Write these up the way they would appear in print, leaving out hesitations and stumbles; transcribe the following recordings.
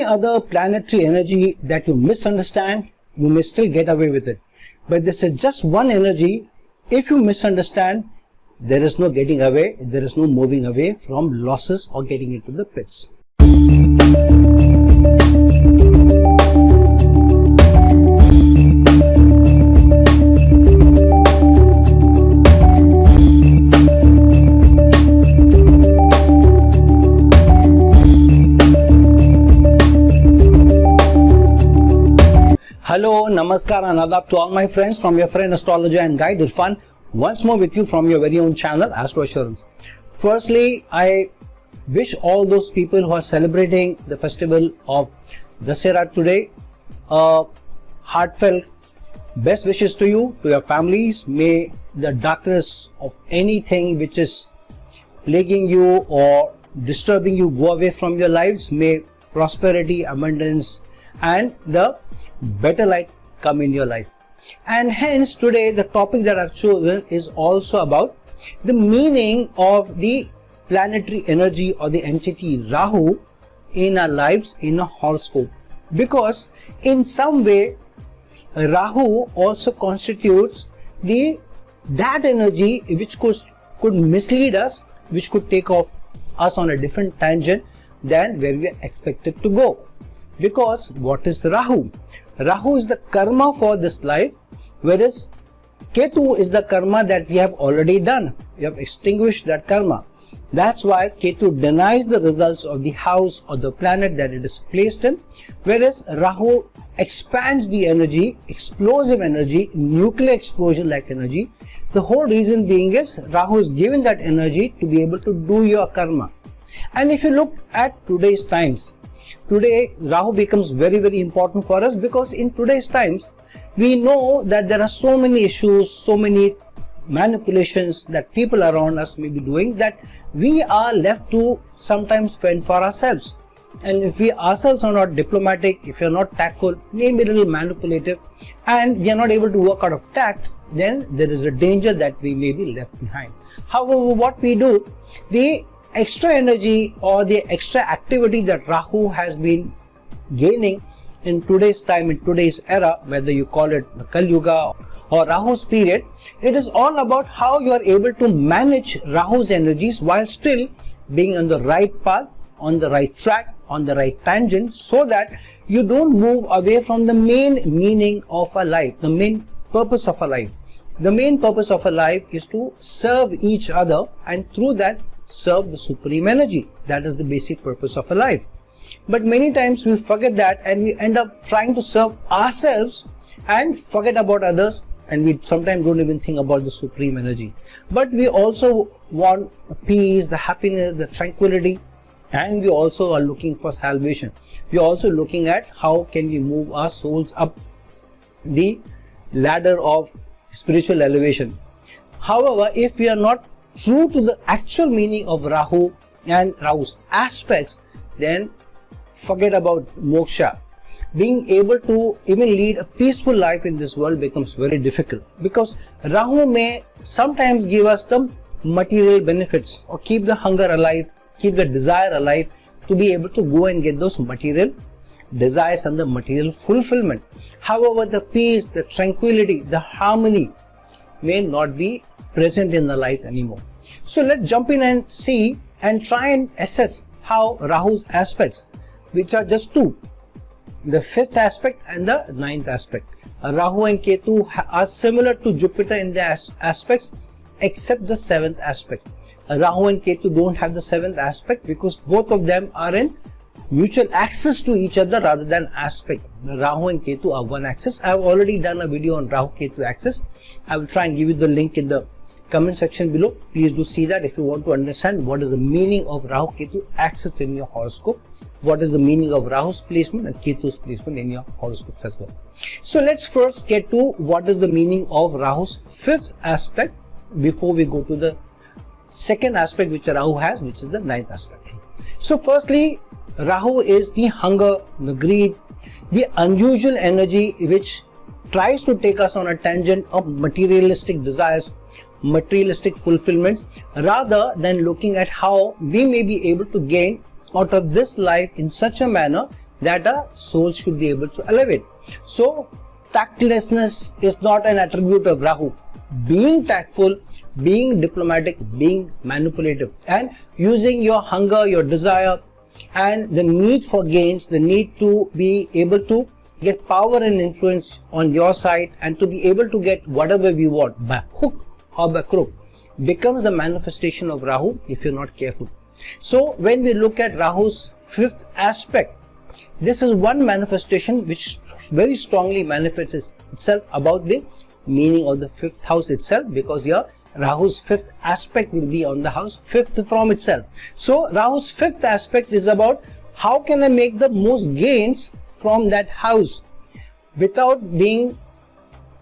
other planetary energy that you misunderstand, you may still get away with it. But this is just one energy. If you misunderstand, there is no getting away, there is no moving away from losses or getting into the pits. Hello, Namaskar and Adab to all my friends from your friend astrologer and guide Irfan, once more with you from your very own channel Astro Assurance. Firstly, I wish all those people who are celebrating the festival of Dussehra today heartfelt best wishes to you, to your families. May the darkness of anything which is plaguing you or disturbing you go away from your lives. May prosperity, abundance and the better light come in your life. And hence today the topic that I've chosen is also about the meaning of the planetary energy or the entity Rahu in our lives in a horoscope, because in some way Rahu also constitutes that energy which could mislead us, which could take off us on a different tangent than where we are expected to go. Because what is Rahu? Rahu is the karma for this life, whereas Ketu is the karma that we have already done. We have extinguished that karma. That's why Ketu denies the results of the house or the planet that it is placed in, whereas Rahu expands the energy, explosive energy, nuclear explosion like energy. The whole reason being is Rahu is given that energy to be able to do your karma. And if you look at today's times, today Rahu becomes very, very important for us, because in today's times we know that there are so many issues, so many manipulations that people around us may be doing, that we are left to sometimes fend for ourselves. And if we ourselves are not diplomatic, if we are not tactful, maybe a little manipulative, and we are not able to work out of tact, then there is a danger that we may be left behind. However, what we do, the extra energy or the extra activity that Rahu has been gaining in today's time, in today's era, whether you call it the Kali Yuga or Rahu's period, it is all about how you are able to manage Rahu's energies while still being on the right path, on the right track, on the right tangent, so that you don't move away from the main meaning of a life, the main purpose of a life. The main purpose of a life is to serve each other, and through that serve the supreme energy. That is the basic purpose of a life. But many times we forget that, and we end up trying to serve ourselves and forget about others, and we sometimes don't even think about the supreme energy. But we also want the peace, the happiness, the tranquility, and we also are looking for salvation. We are also looking at how can we move our souls up the ladder of spiritual elevation. However, if we are not true to the actual meaning of Rahu and Rahu's aspects, then forget about moksha. Being able to even lead a peaceful life in this world becomes very difficult, because Rahu may sometimes give us the material benefits or keep the hunger alive, keep the desire alive to be able to go and get those material desires and the material fulfillment. However, the peace, the tranquility, the harmony may not be present in the life anymore. So let's jump in and see and try and assess how Rahu's aspects, which are just two, the fifth aspect and the ninth aspect. Rahu and Ketu are similar to Jupiter in their aspects, except the seventh aspect. Rahu and Ketu don't have the seventh aspect because both of them are in mutual axis to each other rather than aspect. Rahu and Ketu are one axis. I have already done a video on Rahu Ketu axis. I will try and give you the link in the comment section below. Please do see that if you want to understand what is the meaning of Rahu Ketu axis in your horoscope, what is the meaning of Rahu's placement and Ketu's placement in your horoscopes as well. So let's first get to what is the meaning of Rahu's fifth aspect before we go to the second aspect which Rahu has, which is the ninth aspect. So firstly, Rahu is the hunger, the greed, the unusual energy which tries to take us on a tangent of materialistic desires, materialistic fulfillments, rather than looking at how we may be able to gain out of this life in such a manner that a soul should be able to elevate. So tactlessness is not an attribute of Rahu. Being tactful, being diplomatic, being manipulative, and using your hunger, your desire, and the need for gains, the need to be able to get power and influence on your side and to be able to get whatever we want by hook or by crook becomes the manifestation of Rahu if you're not careful. So when we look at Rahu's fifth aspect, this is one manifestation which very strongly manifests itself about the meaning of the fifth house itself, because here Rahu's fifth aspect will be on the house fifth from itself. So Rahu's fifth aspect is about how can I make the most gains from that house without being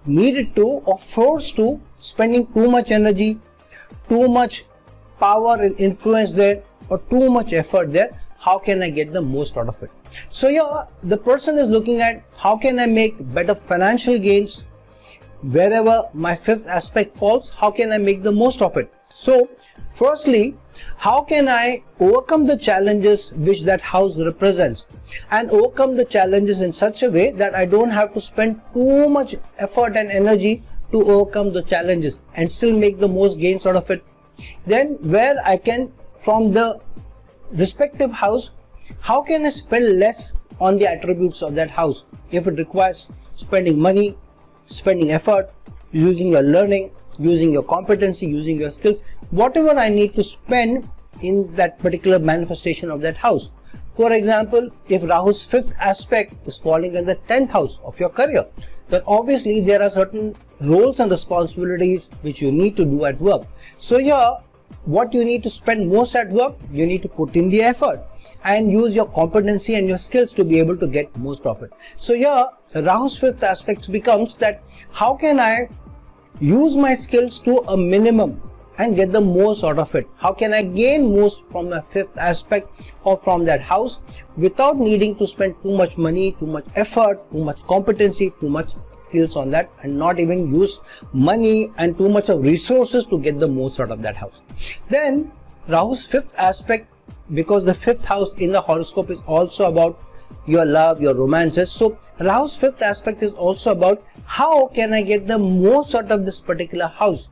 needed to or forced to spending too much energy, too much power and influence there, or too much effort there. How can I get the most out of it? So here the person is looking at how can I make better financial gains wherever my fifth aspect falls. How can I make the most of it? So firstly, how can I overcome the challenges which that house represents, and overcome the challenges in such a way that I don't have to spend too much effort and energy to overcome the challenges and still make the most gains out of it. Then where I can, from the respective house, how can I spend less on the attributes of that house? If it requires spending money, spending effort, using your learning, using your competency, using your skills, whatever I need to spend in that particular manifestation of that house. For example, if Rahu's fifth aspect is falling in the 10th house of your career, then obviously there are certain roles and responsibilities which you need to do at work. So here, what you need to spend most at work, you need to put in the effort and use your competency and your skills to be able to get most of it. So here, Rahu's fifth aspect becomes that how can I use my skills to a minimum and get the most out of it? How can I gain most from my fifth aspect or from that house without needing to spend too much money, too much effort, too much competency, too much skills on that, and not even use money and too much of resources to get the most out of that house? Then Rahu's fifth aspect, because the fifth house in the horoscope is also about your love, your romances. So Rahu's fifth aspect is also about how can I get the most out of this particular house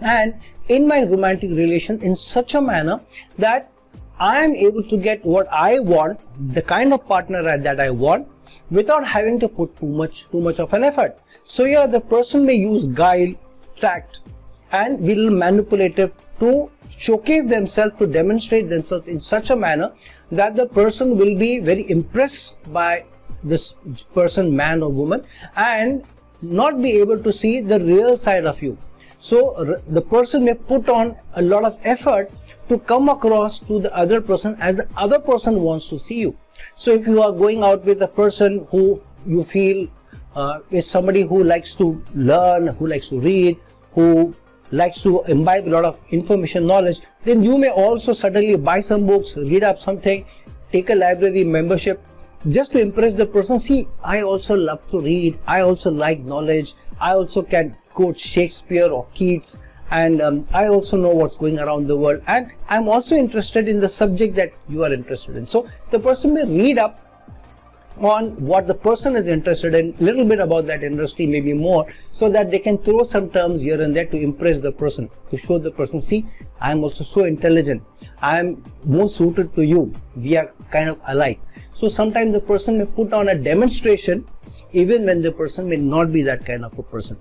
and in my romantic relation in such a manner that I am able to get what I want, the kind of partner that I want, without having to put too much of an effort. So here the person may use guile, tact, and be a little manipulative to showcase themselves, to demonstrate themselves in such a manner that the person will be very impressed by this person, man or woman, and not be able to see the real side of you. So the person may put on a lot of effort to come across to the other person as the other person wants to see you. So if you are going out with a person who you feel is somebody who likes to learn, who likes to read, who likes to imbibe a lot of information, knowledge, then you may also suddenly buy some books, read up something, take a library membership just to impress the person. See, I also love to read, I also like knowledge, I also can quote Shakespeare or Keats, and I also know what's going around the world, and I'm also interested in the subject that you are interested in. So the person may read up on what the person is interested in, little bit about that industry, maybe more, so that they can throw some terms here and there to impress the person, to show the person, see, I am also so intelligent, I am more suited to you, we are kind of alike. So sometimes the person may put on a demonstration even when the person may not be that kind of a person.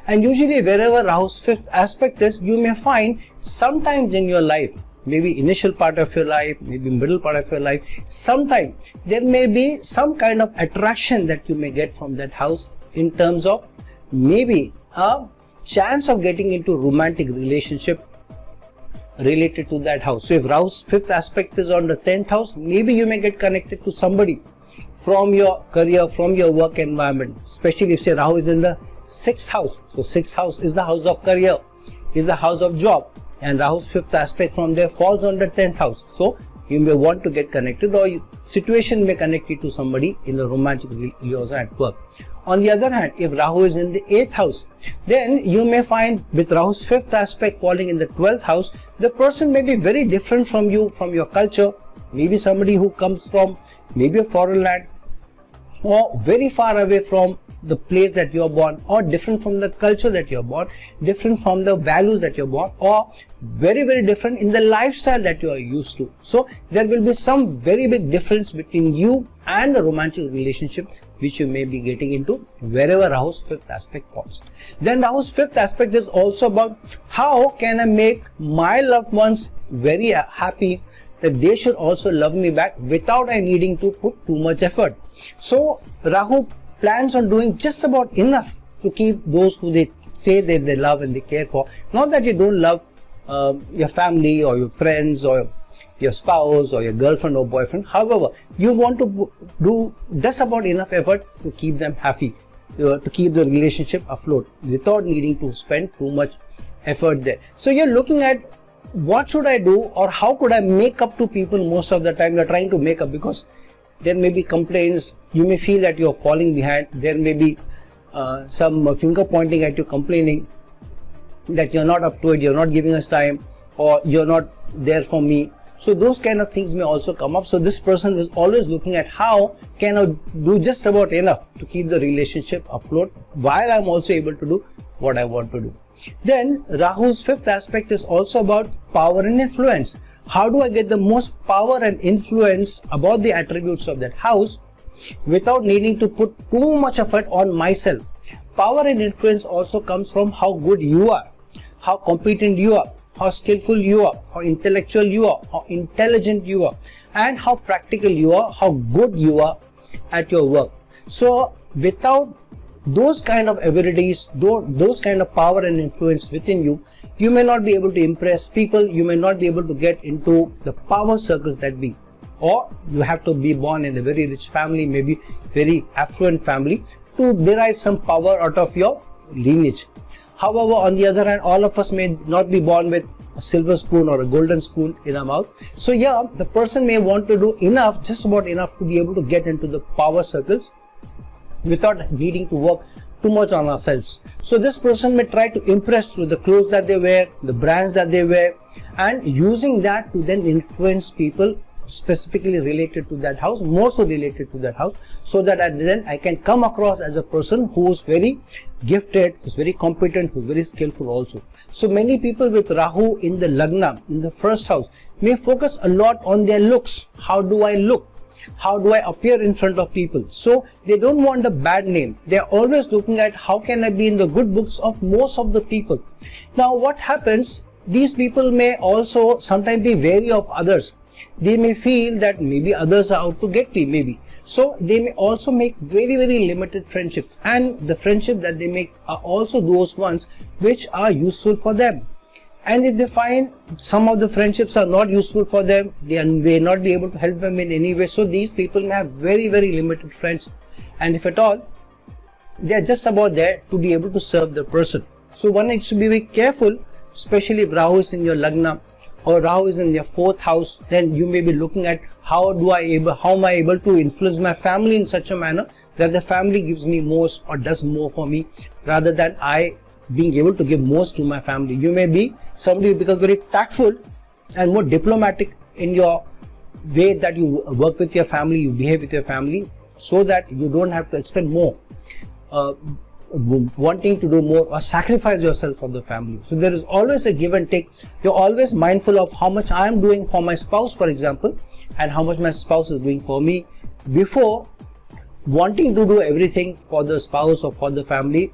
And usually wherever Rahu's fifth aspect is, you may find sometimes in your life, maybe initial part of your life, maybe middle part of your life, sometime there may be some kind of attraction that you may get from that house in terms of maybe a chance of getting into romantic relationship related to that house. So if Rahu's fifth aspect is on the 10th house, maybe you may get connected to somebody from your career, from your work environment, especially if say Rahu is in the 6th house. So 6th house is the house of career, is the house of job, and Rahu's fifth aspect from there falls on the 10th house. So you may want to get connected, or situation may connect you to somebody in a romantic liaison at work. On the other hand, if Rahu is in the 8th house, then you may find with Rahu's 5th aspect falling in the 12th house, the person may be very different from you, from your culture, maybe somebody who comes from maybe a foreign land, or very far away from the place that you are born, or different from the culture that you are born, different from the values that you are born, or very different in the lifestyle that you are used to. So there will be some very big difference between you and the romantic relationship which you may be getting into wherever Rahu's 5th aspect falls. Then Rahu's 5th aspect is also about how can I make my loved ones very happy, that they should also love me back without I needing to put too much effort. So Rahu plans on doing just about enough to keep those who they say that they love and they care for. Not that you don't love your family or your friends or your spouse or your girlfriend or boyfriend. However, you want to do just about enough effort to keep them happy, to keep the relationship afloat without needing to spend too much effort there. So you're looking at what should I do, or how could I make up to people. Most of the time you're trying to make up because there may be complaints, you may feel that you're falling behind, there may be some finger pointing at you, complaining that you're not up to it, you're not giving us time, or you're not there for me. So those kind of things may also come up. So this person is always looking at how can I do just about enough to keep the relationship afloat while I'm also able to do what I want to do. Then Rahu's 5th aspect is also about power and influence. How do I get the most power and influence about the attributes of that house without needing to put too much effort on myself? Power and influence also comes from how good you are, how competent you are, how skillful you are, how intellectual you are, how intelligent you are, and how practical you are, how good you are at your work. So without those kind of abilities, those kind of power and influence within you, you may not be able to impress people, you may not be able to get into the power circles that be. Or you have to be born in a very rich family, maybe very affluent family, to derive some power out of your lineage. However, on the other hand, all of us may not be born with a silver spoon or a golden spoon in our mouth. So yeah, the person may want to do enough, just about enough, to be able to get into the power circles without needing to work too much on ourselves. So this person may try to impress through the clothes that they wear, the brands that they wear, and using that to then influence people specifically related to that house, more so related to that house, so that then I can come across as a person who is very gifted, who is very competent, who is very skillful also. So many people with Rahu in the Lagna, in the 1st house, may focus a lot on their looks. How do I look? How do I appear in front of people? So they don't want a bad name. They are always looking at how can I be in the good books of most of the people. Now what happens, these people may also sometimes be wary of others. They may feel that maybe others are out to get me, maybe. So they may also make very limited friendship, and the friendship that they make are also those ones which are useful for them. And if they find some of the friendships are not useful for them, they may not be able to help them in any way. So these people may have very limited friends, and if at all, they are just about there to be able to serve the person. So one needs to be very careful, especially if Rahu is in your Lagna or Rahu is in your 4th house. Then you may be looking at how am I able to influence my family in such a manner that the family gives me most or does more for me, rather than I being able to give most to my family. You may be somebody who becomes very tactful and more diplomatic in your way that you work with your family, you behave with your family, so that you don't have to expend more, wanting to do more or sacrifice yourself for the family. So there is always a give and take. You're always mindful of how much I am doing for my spouse, for example, and how much my spouse is doing for me, before wanting to do everything for the spouse or for the family,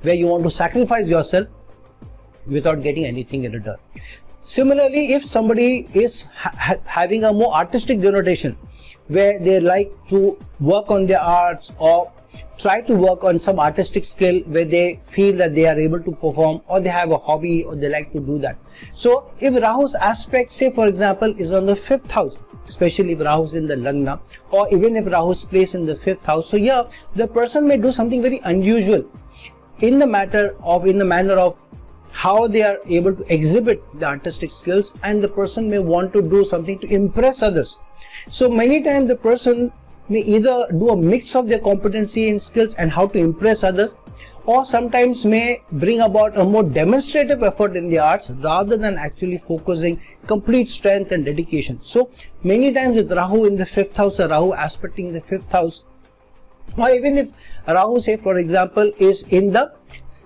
where you want to sacrifice yourself without getting anything in return. Similarly, if somebody is having a more artistic denotation, where they like to work on their arts or try to work on some artistic skill where they feel that they are able to perform, or they have a hobby or they like to do that. So if Rahu's aspect, say for example, is on the 5th house, especially if Rahu is in the Lagna, or even if Rahu is placed in the 5th house, so yeah, the person may do something very unusual in the manner of how they are able to exhibit the artistic skills, and the person may want to do something to impress others. So many times the person may either do a mix of their competency and skills and how to impress others, or sometimes may bring about a more demonstrative effort in the arts rather than actually focusing complete strength and dedication. So many times with Rahu in the 5th house, or Rahu aspecting the 5th house, or even if Rahu, say for example, is in the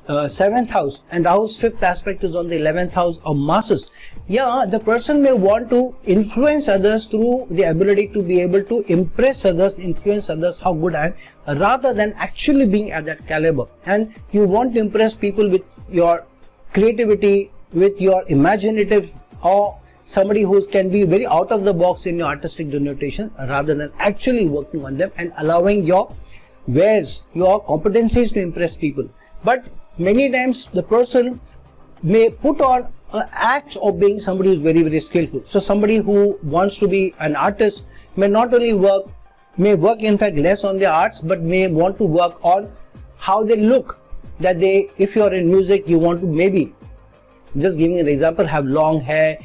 7th house and Rahu's 5th aspect is on the 11th house of masses, the person may want to influence others through the ability to be able to impress others, influence others how good I am, rather than actually being at that caliber. And you want to impress people with your creativity, with your imaginative, or somebody who can be very out of the box in your artistic denotation, rather than actually working on them and allowing your wares, your competencies to impress people. But many times the person may put on an act of being somebody who is very, very skillful. So somebody who wants to be an artist may not only may work in fact less on their arts, but may want to work on how they look. That they, if you are in music, you want to maybe, just giving an example, have long hair,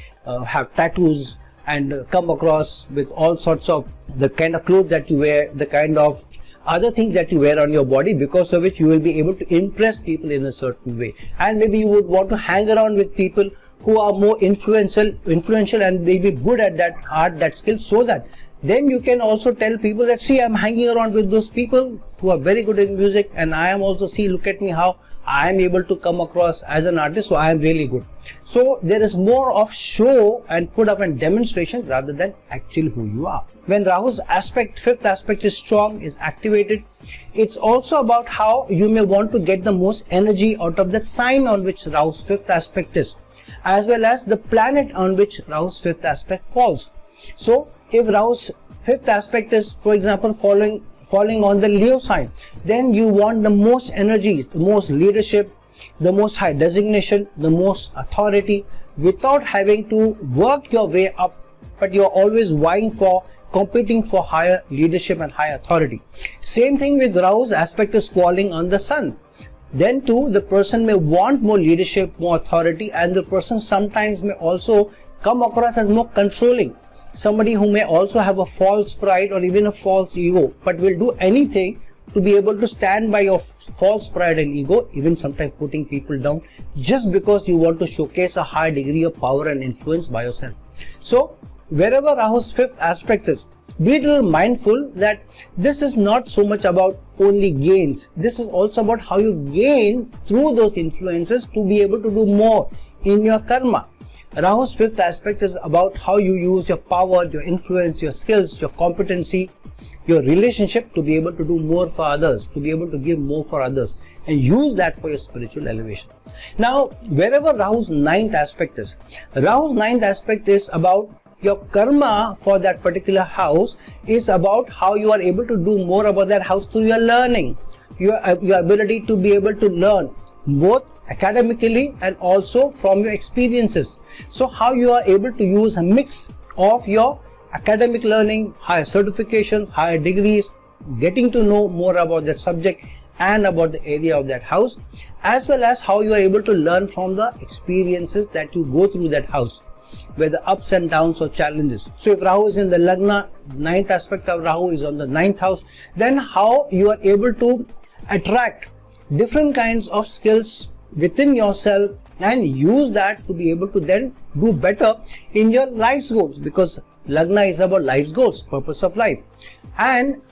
have tattoos, and come across with all sorts of the kind of clothes that you wear, the kind of other things that you wear on your body, because of which you will be able to impress people in a certain way. And maybe you would want to hang around with people who are more influential and they be good at that art, that skill, so that then you can also tell people that, see, I'm hanging around with those people who are very good in music, and I am also, see, look at me, how I am able to come across as an artist, so I am really good. So there is more of show and put up and demonstration rather than actually who you are. When Rahu's aspect, 5th aspect is strong, is activated, it's also about how you may want to get the most energy out of the sign on which Rahu's 5th aspect is, as well as the planet on which Rahu's 5th aspect falls. So if Rahu's 5th aspect is, for example, falling on the Leo sign, then you want the most energy, the most leadership, the most high designation, the most authority, without having to work your way up, but you're always vying for, competing for higher leadership and high authority. Same thing with Rahu's aspect is falling on the Sun. Then too, the person may want more leadership, more authority, and the person sometimes may also come across as more controlling. Somebody who may also have a false pride or even a false ego, but will do anything to be able to stand by your false pride and ego, even sometimes putting people down, just because you want to showcase a high degree of power and influence by yourself. So wherever Rahu's 5th aspect is, be a little mindful that this is not so much about only gains. This is also about how you gain through those influences to be able to do more in your karma. Rahu's 5th aspect is about how you use your power, your influence, your skills, your competency, your relationship to be able to do more for others, to be able to give more for others, and use that for your spiritual elevation. Now, wherever Rahu's 9th aspect is, Rahu's 9th aspect is about your karma for that particular house, is about how you are able to do more about that house through your learning, your ability to be able to learn both academically and also from your experiences. So how you are able to use a mix of your academic learning, higher certification, higher degrees, getting to know more about that subject and about the area of that house, as well as how you are able to learn from the experiences that you go through that house, whether ups and downs or challenges. So if Rahu is in the Lagna, 9th aspect of Rahu is on the 9th house, then how you are able to attract different kinds of skills within yourself and use that to be able to then do better in your life's goals, because Lagna is about life's goals, purpose of life. And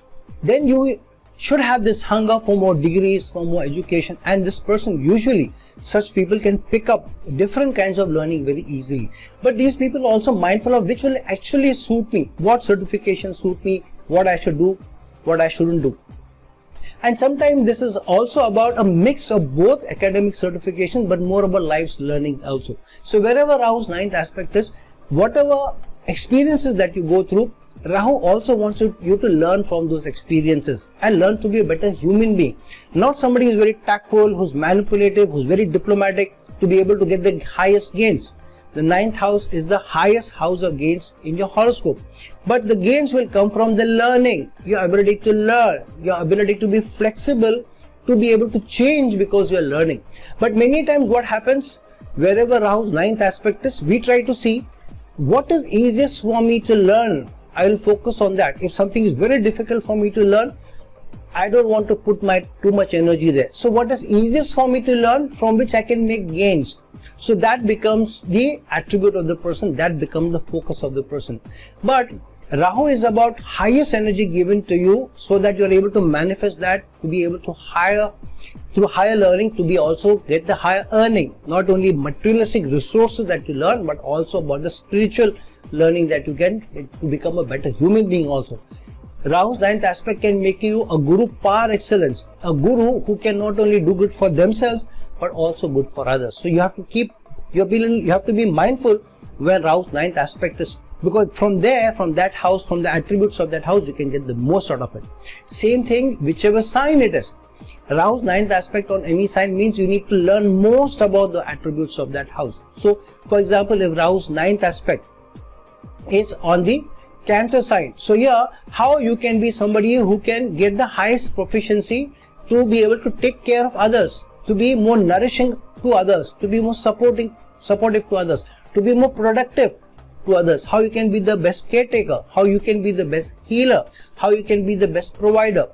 then you should have this hunger for more degrees, for more education, and this person, usually such people can pick up different kinds of learning very easily. But these people are also mindful of which will actually suit me, what certifications suit me, what I should do, what I shouldn't do. And sometimes this is also about a mix of both academic certification but more about life's learnings also. So wherever Rahu's 9th aspect is, whatever experiences that you go through, Rahu also wants you to learn from those experiences and learn to be a better human being. Not somebody who's very tactful, who's manipulative, who's very diplomatic to be able to get the highest gains. The 9th house is the highest house of gains in your horoscope. But the gains will come from the learning, your ability to learn, your ability to be flexible, to be able to change because you are learning. But many times what happens, wherever Rahu's ninth aspect is, we try to see what is easiest for me to learn. I will focus on that. If something is very difficult for me to learn, I don't want to put my too much energy there. So what is easiest for me to learn, from which I can make gains? So that becomes the attribute of the person, that becomes the focus of the person. But Rahu is about highest energy given to you, so that you are able to manifest that, to be able to through higher learning, to be also get the higher earning. Not only materialistic resources that you learn, but also about the spiritual learning that you can to become a better human being also. Rahu's ninth aspect can make you a guru par excellence, a guru who can not only do good for themselves but also good for others. So you have to you have to be mindful where Rahu's ninth aspect is, because from there, from that house, from the attributes of that house, you can get the most out of it. Same thing, whichever sign it is. Rahu's ninth aspect on any sign means you need to learn most about the attributes of that house. So for example, if Rahu's ninth aspect is on the Cancer sign, so here how you can be somebody who can get the highest proficiency to be able to take care of others, to be more nourishing to others, to be more supportive to others, to be more productive to others, how you can be the best caretaker, how you can be the best healer, how you can be the best provider.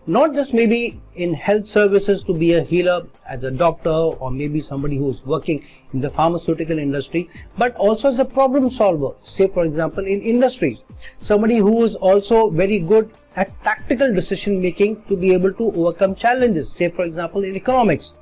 Not just maybe in health services to be a healer as a doctor, or maybe somebody who is working in the pharmaceutical industry, but also as a problem solver. Say for example in industries, somebody who is also very good at tactical decision making to be able to overcome challenges, say for example in economics.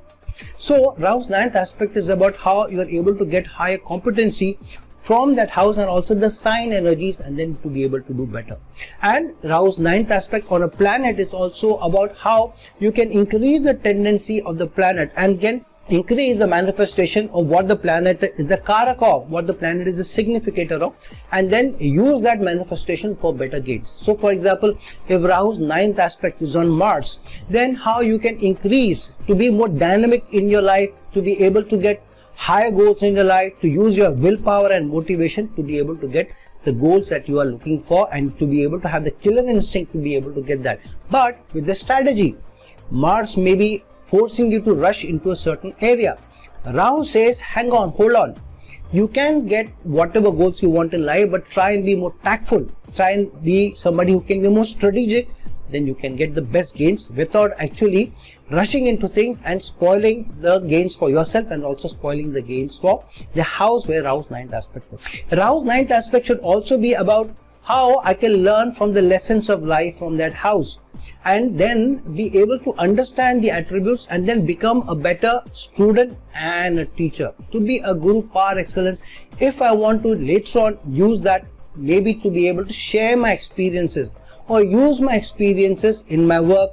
So Rahu's ninth aspect is about how you are able to get higher competency from that house, and also the sign energies, and then to be able to do better. And Rahu's ninth aspect on a planet is also about how you can increase the tendency of the planet and can increase the manifestation of what the planet is the karaka of, what the planet is the significator of, and then use that manifestation for better gains. So for example, if Rahu's ninth aspect is on Mars, then how you can increase to be more dynamic in your life, to be able to get higher goals in your life, to use your willpower and motivation to be able to get the goals that you are looking for, and to be able to have the killer instinct to be able to get that. But with the strategy, Mars may be forcing you to rush into a certain area. Rahu says, hang on, hold on. You can get whatever goals you want in life, but try and be more tactful. Try and be somebody who can be more strategic. Then you can get the best gains without actually rushing into things and spoiling the gains for yourself, and also spoiling the gains for the house where Rahu's ninth aspect is. Rahu's ninth aspect should also be about how I can learn from the lessons of life from that house, and then be able to understand the attributes, and then become a better student and a teacher, to be a guru par excellence. If I want to later on use that, maybe to be able to share my experiences, or use my experiences in my work,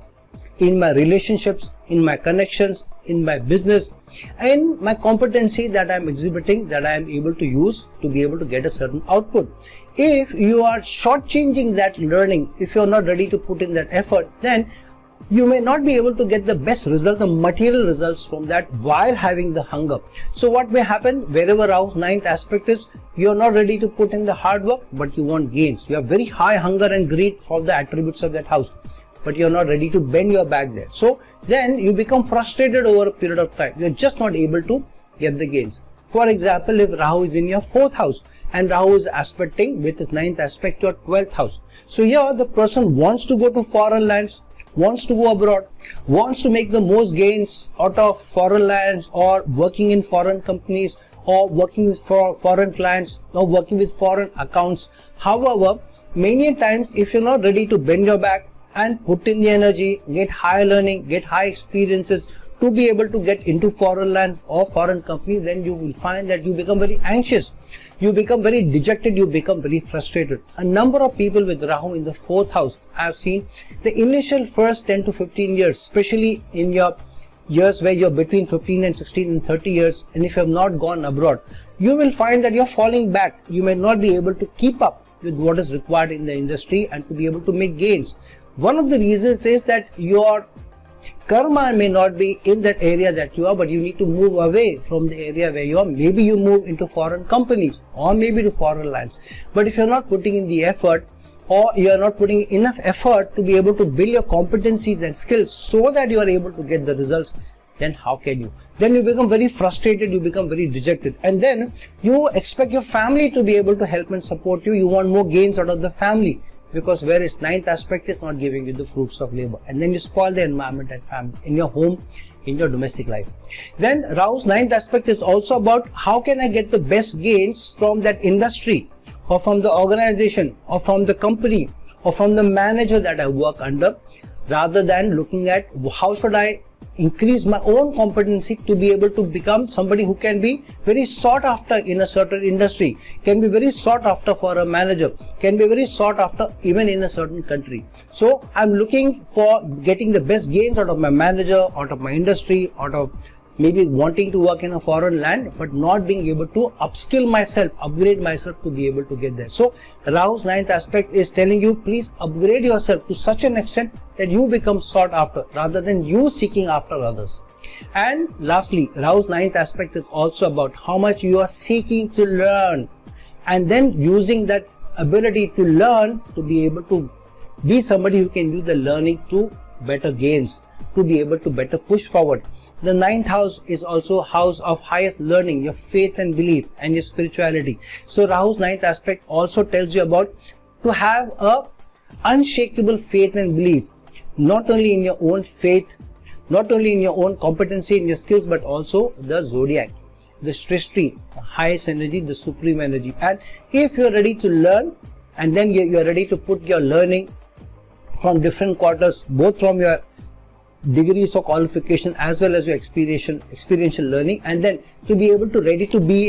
in my relationships, in my connections, in my business, and my competency that I am exhibiting, that I am able to use to be able to get a certain output. If you are shortchanging that learning, if you are not ready to put in that effort, then you may not be able to get the best result, the material results from that, while having the hunger. So what may happen, wherever Rahu's ninth aspect is, you are not ready to put in the hard work, but you want gains. You have very high hunger and greed for the attributes of that house, but you are not ready to bend your back there. So then you become frustrated over a period of time. You are just not able to get the gains. For example, if Rahu is in your 4th house, and Rahu is aspecting with his 9th aspect your 12th house. So here the person wants to go to foreign lands, wants to go abroad, wants to make the most gains out of foreign lands, or working in foreign companies, or working with foreign clients, or working with foreign accounts. However, many times if you're not ready to bend your back and put in the energy, get high learning, get high experiences to be able to get into foreign land or foreign companies, then you will find that you become very anxious, you become very dejected, you become very frustrated. A number of people with Rahu in the 4th house, I have seen the initial first 10 to 15 years, especially in your years where you're between 15 and 16 and 30 years, and if you have not gone abroad, you will find that you're falling back. You may not be able to keep up with what is required in the industry and to be able to make gains. One of the reasons is that your karma may not be in that area that you are, but you need to move away from the area where you are. Maybe you move into foreign companies or maybe to foreign lands. But if you're not putting in the effort, or you are not putting enough effort to be able to build your competencies and skills so that you are able to get the results, then how can you? Then you become very frustrated, you become very dejected, and then you expect your family to be able to help and support you. You want more gains out of the family, because where its ninth aspect is not giving you the fruits of labor, and then you spoil the environment and family in your home, in your domestic life. Then Rahu's ninth aspect is also about how can I get the best gains from that industry, or from the organization, or from the company, or from the manager that I work under, rather than looking at how should I increase my own competency to be able to become somebody who can be very sought after in a certain industry, can be very sought after for a manager, can be very sought after even in a certain country. So I'm looking for getting the best gains out of my manager, out of my industry, out of maybe wanting to work in a foreign land, but not being able to upskill myself, upgrade myself to be able to get there. So Rahu's ninth aspect is telling you, please upgrade yourself to such an extent that you become sought after rather than you seeking after others. And lastly, Rahu's ninth aspect is also about how much you are seeking to learn, and then using that ability to learn to be able to be somebody who can use the learning to better gains, to be able to better push forward. The ninth house is also a house of highest learning, your faith and belief and your spirituality. So Rahu's ninth aspect also tells you about to have a unshakable faith and belief, not only in your own faith, not only in your own competency, in your skills, but also the zodiac, the Srishti, the highest energy, the supreme energy. And if you're ready to learn, and then you're ready to put your learning from different quarters, both from your degrees or qualification as well as your experiential learning, and then to be able to ready to bend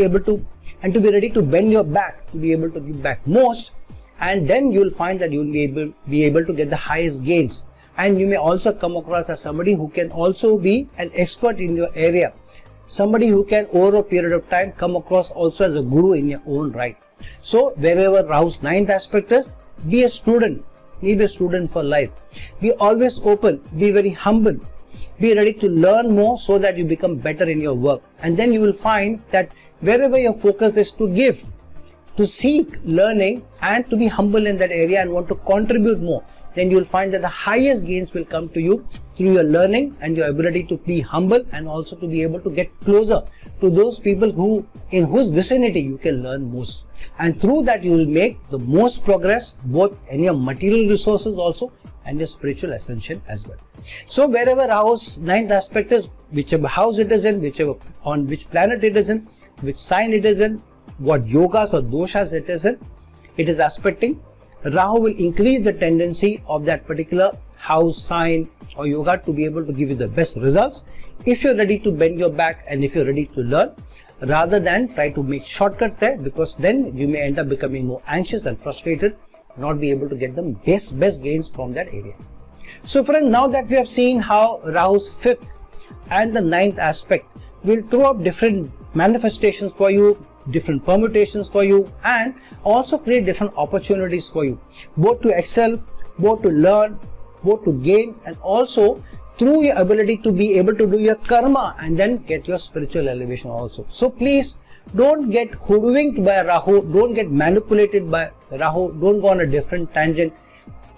your back to be able to give back most, and then you will find that you will be able to get the highest gains. And you may also come across as somebody who can also be an expert in your area, somebody who can over a period of time come across also as a guru in your own right. So wherever Rahu's ninth aspect is, be a student. Be a student for life. Be always open, be very humble, be ready to learn more so that you become better in your work. And then you will find that wherever your focus is to give, to seek learning and to be humble in that area and want to contribute more, then you will find that the highest gains will come to you through your learning and your ability to be humble, and also to be able to get closer to those people in whose vicinity you can learn most. And through that you will make the most progress, both in your material resources also and your spiritual ascension as well. So wherever Rahu's ninth aspect is, whichever house it is in, on which planet it is in, which sign it is in, what yogas or doshas it is aspecting, Rahu will increase the tendency of that particular house, sign or yoga to be able to give you the best results if you're ready to bend your back and if you're ready to learn, rather than try to make shortcuts there, because then you may end up becoming more anxious and frustrated, not be able to get the best gains from that area. So friends, now that we have seen how Rahu's fifth and the ninth aspect will throw up different manifestations for you, different permutations for you, and also create different opportunities for you, both to excel, both to learn, both to gain, and also through your ability to be able to do your karma and then get your spiritual elevation also. So please don't get hoodwinked by Rahu, don't get manipulated by Rahu, don't go on a different tangent,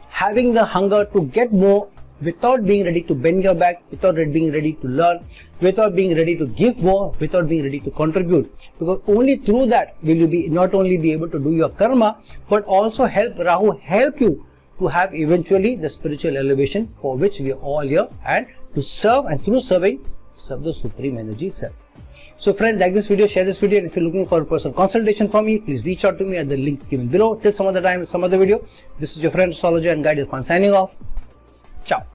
having the hunger to get more without being ready to bend your back, without being ready to learn, without being ready to give more, without being ready to contribute. Because only through that will you be not only be able to do your karma, but also help Rahu help you to have eventually the spiritual elevation for which we are all here, and to serve, and through serving, serve the supreme energy itself. So friends, like this video, share this video, and if you're looking for a personal consultation from me, please reach out to me at the links given below. Till some other time, some other video, this is your friend astrologer and guide Irfan signing off. Ciao.